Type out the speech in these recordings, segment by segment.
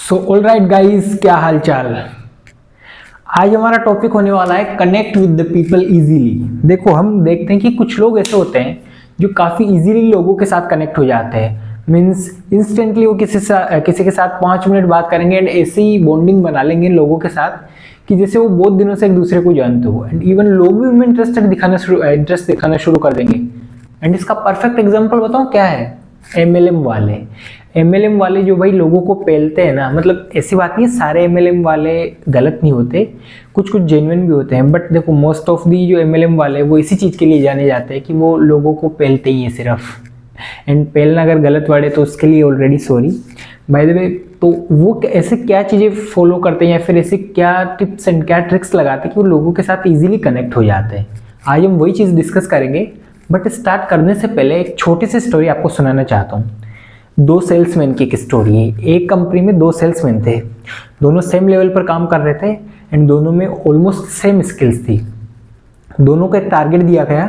So all right guys, क्या हाल चाल। आज हमारा टॉपिक होने वाला है connect with the people easily. देखो, हम देखते हैं कि कुछ लोग ऐसे होते हैं जो काफ़ी इजीली लोगों के साथ कनेक्ट हो जाते हैं। मीन्स इंस्टेंटली वो किसी के साथ 5 मिनट बात करेंगे एंड ऐसे ही बॉन्डिंग बना लेंगे लोगों के साथ कि जैसे वो बहुत दिनों से एक दूसरे को जानते हो। एंड इवन लोग भी उनमें इंटरेस्ट दिखाना शुरू कर देंगे। एंड इसका परफेक्ट एग्जाम्पल बताऊँ क्या है? एमएलएम वाले जो भाई लोगों को पेलते हैं ना, मतलब ऐसी बात नहीं, सारे एमएलएम वाले गलत नहीं होते, कुछ कुछ जेन्युइन भी होते हैं। बट देखो, मोस्ट ऑफ दी जो एमएलएम वाले वो इसी चीज़ के लिए जाने जाते हैं कि वो लोगों को पेलते ही है सिर्फ। एंड पेलना अगर गलत वर्ड है तो उसके लिए already sorry by the way. तो वो ऐसे क्या चीज़ें फॉलो करते हैं या फिर ऐसे क्या टिप्स एंड क्या ट्रिक्स लगाते हैं कि वो लोगों के साथ ईजिली कनेक्ट हो जाते हैं। आज हम वही चीज़ डिस्कस करेंगे। बट स्टार्ट करने से पहले एक छोटी सी स्टोरी आपको सुनाना चाहता हूँ। 2 सेल्समैन की एक स्टोरी है। एक कंपनी में 2 सेल्समैन थे, दोनों सेम लेवल पर काम कर रहे थे एंड दोनों में ऑलमोस्ट सेम स्किल्स थी। दोनों को एक टारगेट दिया गया,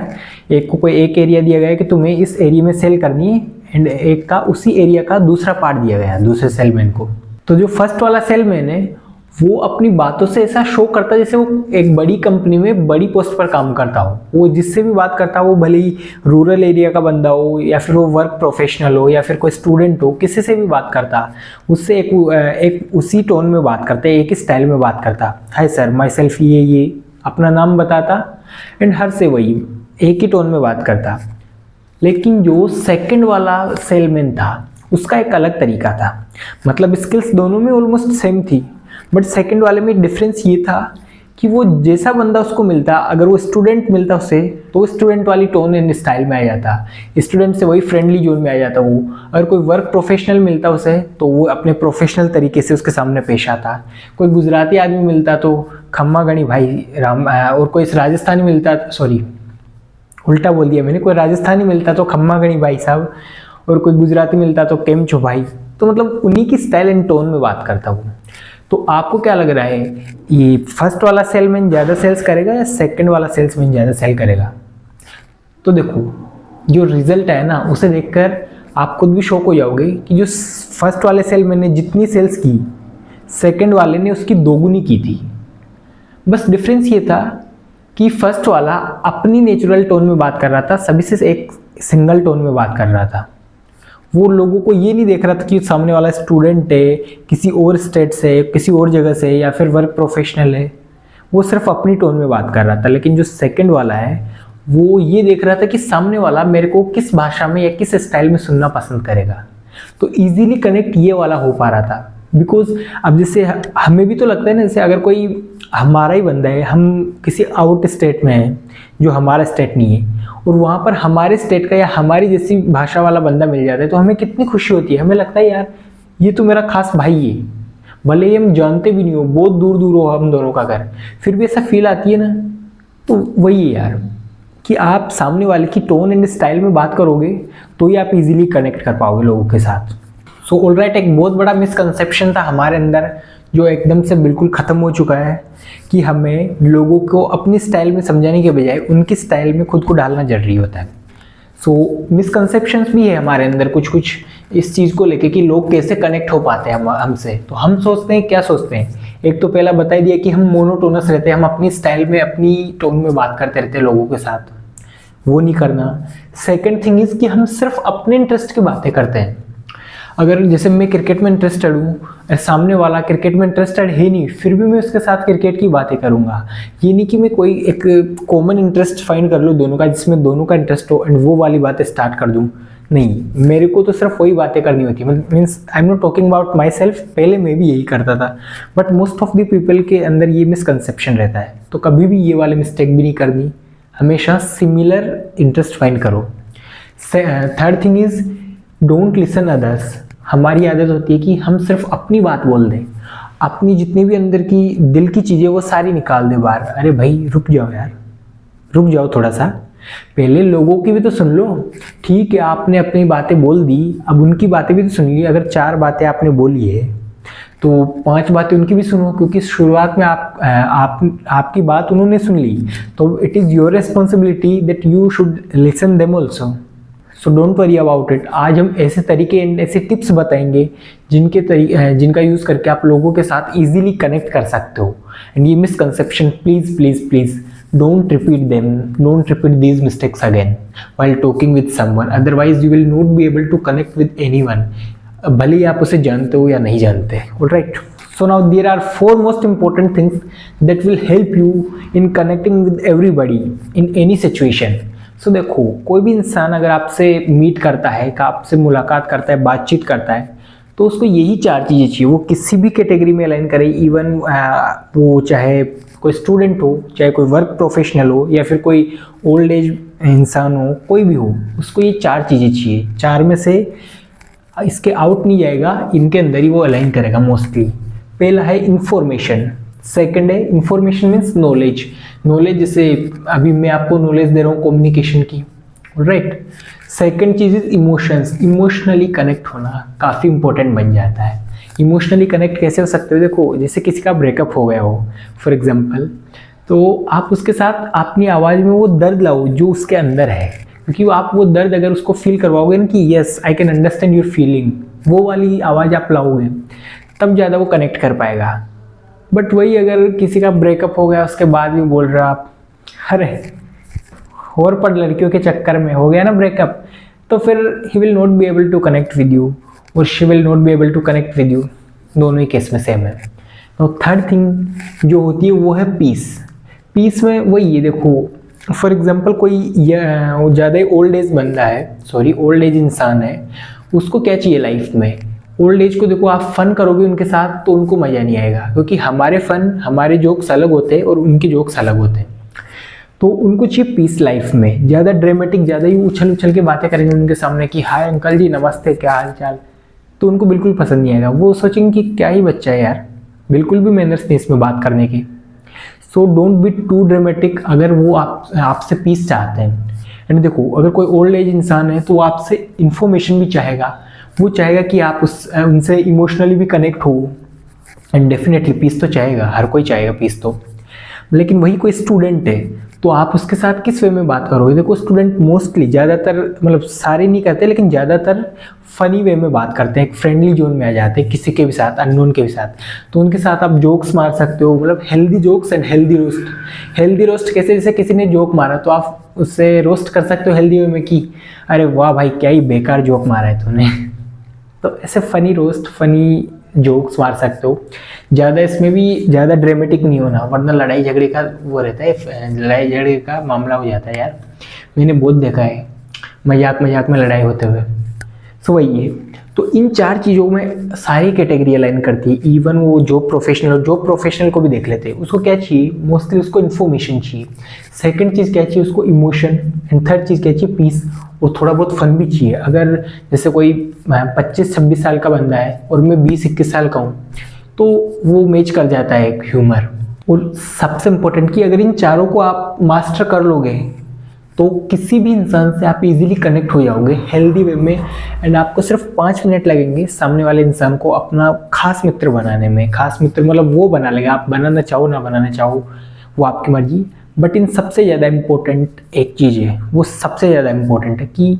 एक को कोई एक एरिया दिया गया कि तुम्हें इस एरिया में सेल करनी है एंड एक का उसी एरिया का दूसरा पार्ट दिया गया दूसरे सेलमैन को। तो जो फर्स्ट वाला सेलमैन है वो अपनी बातों से ऐसा शो करता है जैसे वो एक बड़ी कंपनी में बड़ी पोस्ट पर काम करता हो। वो जिससे भी बात करता हो, वो भले ही रूरल एरिया का बंदा हो या फिर वो वर्क प्रोफेशनल हो या फिर कोई स्टूडेंट हो, किसी से भी बात करता उससे एक उसी टोन में बात करता, एक ही स्टाइल में बात करता। हाय सर, माई सेल्फ ये अपना नाम बताता एंड हर से वही एक ही टोन में बात करता। लेकिन जो सेकंड वाला सेलमैन था उसका एक अलग तरीका था। मतलब स्किल्स दोनों में ऑलमोस्ट सेम थी, बट सेकंड वाले में डिफरेंस ये था कि वो जैसा बंदा उसको मिलता, अगर वो स्टूडेंट मिलता उसे तो वो स्टूडेंट वाली टोन एंड स्टाइल में आ जाता, स्टूडेंट से वही फ्रेंडली जोन में आ जाता वो। अगर कोई वर्क प्रोफेशनल मिलता उसे तो वो अपने प्रोफेशनल तरीके से उसके सामने पेश आता। कोई गुजराती आदमी मिलता तो खम्मा गणी भाई राम, और कोई राजस्थानी मिलता, सॉरी उल्टा बोल दिया मैंने, कोई राजस्थानी मिलता तो खम्मा गणी भाई साहब, और कोई गुजराती मिलता तो केम छो भाई। तो मतलब उन्हीं की स्टाइल एंड टोन में बात करता वो। तो आपको क्या लग रहा है, ये फर्स्ट वाला सेलमैन ज़्यादा सेल्स करेगा या सेकंड वाला सेल्समैन ज़्यादा सेल करेगा? तो देखो, जो रिजल्ट है ना उसे देखकर आप खुद भी शॉक हो जाओगे कि जो फर्स्ट वाले सेलमैन ने जितनी सेल्स की, सेकंड वाले ने उसकी दोगुनी की थी। बस डिफरेंस ये था कि फर्स्ट वाला अपनी नेचुरल टोन में बात कर रहा था, सभी से एक सिंगल टोन में बात कर रहा था। वो लोगों को ये नहीं देख रहा था कि सामने वाला स्टूडेंट है, किसी और स्टेट से, किसी और जगह से, या फिर वर्क प्रोफेशनल है। वो सिर्फ अपनी टोन में बात कर रहा था। लेकिन जो सेकंड वाला है वो ये देख रहा था कि सामने वाला मेरे को किस भाषा में या किस स्टाइल में सुनना पसंद करेगा। तो इजीली कनेक्ट ये वाला हो पा रहा था। बिकॉज अब जैसे हमें भी तो लगता है ना, जैसे अगर कोई हमारा ही बंदा है, हम किसी आउट स्टेट में हैं जो हमारा स्टेट नहीं है, और वहाँ पर हमारे स्टेट का या हमारी जैसी भाषा वाला बंदा मिल जाता है तो हमें कितनी खुशी होती है। हमें लगता है यार ये तो मेरा खास भाई है, भले ही हम जानते भी नहीं हो, बहुत दूर दूर हो हम दोनों का घर, फिर भी ऐसा फील आती है ना। तो वही है यार कि आप सामने वाले की टोन एंड स्टाइल में बात करोगे तो ही आप इजीली कनेक्ट कर पाओगे लोगों के साथ। सो ऑलराइट, एक बहुत बड़ा मिसकंसेप्शन था हमारे अंदर जो एकदम से बिल्कुल ख़त्म हो चुका है कि हमें लोगों को अपनी स्टाइल में समझाने के बजाय उनकी स्टाइल में खुद को डालना जरूरी होता है। सो मिसकंसेप्शंस भी है हमारे अंदर कुछ कुछ इस चीज़ को लेके कि लोग कैसे कनेक्ट हो पाते हैं हमसे। तो हम सोचते हैं, क्या सोचते हैं, एक तो पहला बता दिया कि हम मोनोटोनस रहते हैं, हम अपनी स्टाइल में अपनी टोन में बात करते रहते हैं लोगों के साथ, वो नहीं करना। सेकेंड थिंग इज़ कि हम सिर्फ अपने इंटरेस्ट की बातें करते हैं। अगर जैसे मैं क्रिकेट में इंटरेस्टेड हूँ, सामने वाला क्रिकेट में इंटरेस्टेड है नहीं, फिर भी मैं उसके साथ क्रिकेट की बातें करूँगा। ये नहीं कि मैं कोई एक कॉमन इंटरेस्ट फाइंड कर लूँ दोनों का, जिसमें दोनों का इंटरेस्ट हो एंड वो वाली बातें स्टार्ट कर दूँ। नहीं, मेरे को तो सिर्फ वही बातें करनी होती है। Means I am not talking about my self, पहले मैं भी यही करता था, but most of the people के अंदर ये मिसकंसेप्शन रहता है। तो कभी भी ये वाले मिस्टेक भी नहीं करनी, हमेशा सिमिलर इंटरेस्ट फाइंड करो। Third thing is don't listen others. हमारी आदत होती है कि हम सिर्फ अपनी बात बोल दें, अपनी जितनी भी अंदर की दिल की चीज़ें वो सारी निकाल दें बाहर। अरे भाई रुक जाओ यार, रुक जाओ थोड़ा सा, पहले लोगों की भी तो सुन लो। ठीक है, आपने अपनी बातें बोल दी, अब उनकी बातें भी तो सुन ली। अगर 4 बातें आपने बोली है तो 5 बातें उनकी भी सुनो, क्योंकि शुरुआत में आपकी बात उन्होंने सुन ली, तो it is your responsibility that you should listen them also. So don't worry about it. आज हम ऐसे तरीके एंड ऐसे टिप्स बताएंगे जिनका यूज़ करके आप लोगों के साथ इजीली कनेक्ट कर सकते हो। एंड ये misconception please please please don't repeat them, don't repeat these mistakes again while talking with someone, otherwise you will not be able to connect with anyone, भले ही आप उसे जानते हो या नहीं जानते। Alright, so now there are 4 most important things that will help you in connecting with everybody in any situation. So देखो, कोई भी इंसान अगर आपसे मीट करता है, आपसे मुलाकात करता है, बातचीत करता है, तो उसको यही 4 चीज़ें चाहिए। वो किसी भी कैटेगरी में अलाइन करे, इवन वो चाहे कोई स्टूडेंट हो, चाहे कोई वर्क प्रोफेशनल हो, या फिर कोई ओल्ड एज इंसान हो, कोई भी हो, उसको ये 4 चीज़ें चाहिए। 4 में से इसके आउट नहीं जाएगा, इनके अंदर ही वो अलाइन करेगा मोस्टली। पहला है इंफॉर्मेशन, सेकंड है इंफॉर्मेशन मीन्स नॉलेज। नॉलेज जैसे अभी मैं आपको नॉलेज दे रहा हूँ कम्युनिकेशन की, right. Second cheese is emotions, emotionally connect होना काफ़ी इंपॉर्टेंट बन जाता है। इमोशनली कनेक्ट कैसे हो सकते हो? देखो, जैसे किसी का ब्रेकअप हो गया हो फॉर एग्जांपल, तो आप उसके साथ अपनी आवाज़ में वो दर्द लाओ जो उसके अंदर है, क्योंकि आप वो दर्द अगर उसको फील करवाओगे ना कि yes I can understand your feeling, वो वाली आवाज़ आप लाओगे, तब ज़्यादा वो कनेक्ट कर पाएगा। बट वही अगर किसी का ब्रेकअप हो गया उसके बाद भी बोल रहे हो आप, अरे और पर लड़कियों के चक्कर में हो गया ना ब्रेकअप, तो फिर he will not be able to connect with you और she will not be able to connect with you. दोनों ही केस में सेम है। तो थर्ड थिंग जो होती है वो है पीस। पीस में वही है, देखो फॉर एग्जांपल कोई ज़्यादा ओल्ड एज बंदा है, ओल्ड एज इंसान है, उसको क्या चाहिए लाइफ में? ओल्ड एज को देखो, आप फन करोगे उनके साथ तो उनको मज़ा नहीं आएगा, क्योंकि हमारे जोक्स अलग होते हैं और उनके जोक्स अलग होते हैं। तो उनको चाहिए पीस लाइफ में। ज़्यादा ड्रामेटिक, ज़्यादा ही उछल के बातें करेंगे उनके सामने कि हाय अंकल जी नमस्ते, क्या हाल चाल, तो उनको बिल्कुल पसंद नहीं आएगा। वो सोचेंगे कि क्या ही बच्चा है यार, बिल्कुल भी मैनर्स नहीं इसमें बात करने की। So don't be too dramatic अगर वो आपसे पीस चाहते हैं। एंड देखो, अगर कोई ओल्ड एज इंसान है तो वो आपसे इंफॉर्मेशन भी चाहेगा, वो चाहेगा कि आप उनसे इमोशनली भी कनेक्ट हो, एंड डेफिनेटली पीस तो चाहेगा, हर कोई चाहेगा पीस तो। लेकिन वही कोई स्टूडेंट है तो आप उसके साथ किस वे में बात करोगे? देखो, स्टूडेंट मोस्टली ज़्यादातर, मतलब सारे नहीं करते लेकिन ज़्यादातर फ़नी वे में बात करते हैं, एक फ्रेंडली जोन में आ जाते हैं किसी के भी साथ, अननोन के भी साथ। तो उनके साथ आप जोक्स मार सकते हो, मतलब healthy jokes and healthy roast. Healthy roast कैसे? जैसे किसी ने जोक मारा तो आप उससे रोस्ट कर सकते हो हेल्दी वे में कि अरे वाह भाई क्या ही बेकार जोक मारा है तूने। तो ऐसे फ़नी रोस्ट, फ़नी जोक्स मार सकते हो। ज़्यादा इसमें भी ज़्यादा ड्रामेटिक नहीं होना, वरना लड़ाई झगड़े का वो रहता है, लड़ाई झगड़े का मामला हो जाता है यार। मैंने बहुत देखा है मजाक में लड़ाई होते हुए। सो वही है। तो इन 4 चीज़ों में सारी कैटेगरी अलाइन करती है। इवन वो जॉब प्रोफेशनल को भी देख लेते हैं। उसको क्या चाहिए? मोस्टली उसको इन्फॉर्मेशन चाहिए। सेकंड चीज़ क्या चाहिए उसको? इमोशन। एंड थर्ड चीज़ क्या चाहिए? पीस। और थोड़ा बहुत फन भी चाहिए। अगर जैसे कोई 25-26 साल का बंदा है और मैं 20-21 साल का हूँ, तो वो मैच कर जाता है एक ह्यूमर। और सबसे इम्पोर्टेंट कि अगर इन चारों को आप मास्टर कर लोगे तो किसी भी इंसान से आप इजीली कनेक्ट हो जाओगे हेल्दी वे में। एंड आपको सिर्फ 5 मिनट लगेंगे सामने वाले इंसान को अपना खास मित्र बनाने में। खास मित्र मतलब वो बना लेगा, आप बनाना चाहो ना बनाना चाहो वो आपकी मर्जी। बट इन सबसे ज़्यादा इम्पोर्टेंट एक चीज़ है, वो सबसे ज़्यादा इम्पोर्टेंट है कि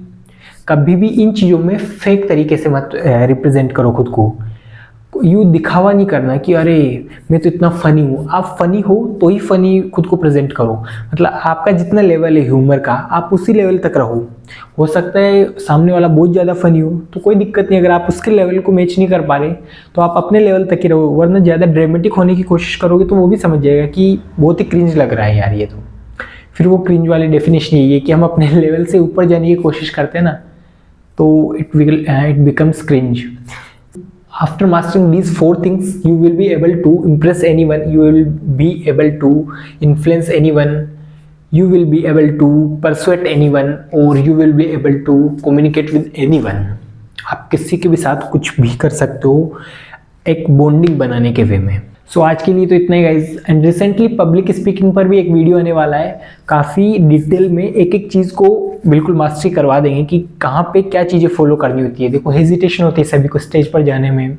कभी भी इन चीज़ों में फेक तरीके से मत रिप्रेजेंट करो खुद को। यूँ दिखावा नहीं करना कि अरे मैं तो इतना फ़नी हूँ। आप फ़नी हो तो ही फ़नी खुद को प्रेजेंट करो। मतलब आपका जितना लेवल है ह्यूमर का, आप उसी लेवल तक रहो। हो सकता है सामने वाला बहुत ज़्यादा फ़नी हो तो कोई दिक्कत नहीं, अगर आप उसके लेवल को मैच नहीं कर पा रहे तो आप अपने लेवल तक ही रहो। वरना ज़्यादा ड्रामेटिक होने की कोशिश करोगे तो वो भी समझ जाएगा कि बहुत ही क्रिंज लग रहा है यार ये तो। फिर वो क्रिंज वाली डेफिनेशन यही है कि हम अपने लेवल से ऊपर जाने की कोशिश करते हैं ना, तो it becomes cringe. After mastering these 4 things, you will be able to impress anyone, you will be able to influence anyone, you will be able to persuade anyone, or you will be able to communicate with anyone. आप किसी के भी साथ कुछ भी कर सकते हो एक बॉन्डिंग बनाने के वे में। सो आज के लिए तो इतना ही guys. And recently public speaking पर भी एक वीडियो आने वाला है, काफ़ी डिटेल में एक एक चीज़ को बिल्कुल मास्टरी करवा देंगे कि कहाँ पे क्या चीज़ें फॉलो करनी होती है। देखो हेजिटेशन होती है सभी को स्टेज पर जाने में,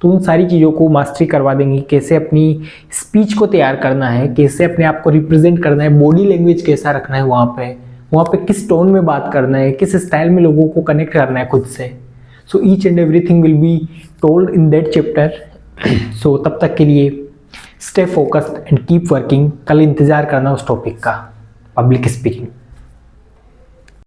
तो उन सारी चीज़ों को मास्टरी करवा देंगे। कैसे अपनी स्पीच को तैयार करना है, कैसे अपने आप को रिप्रेजेंट करना है, बॉडी लैंग्वेज कैसा रखना है वहाँ पे, वहाँ पे किस टोन में बात करना है, किस स्टाइल में लोगों को कनेक्ट करना है खुद से। So each and everything will be told in that chapter. So तब तक के लिए stay focused and keep working. कल इंतज़ार करना उस टॉपिक का, पब्लिक स्पीकिंग।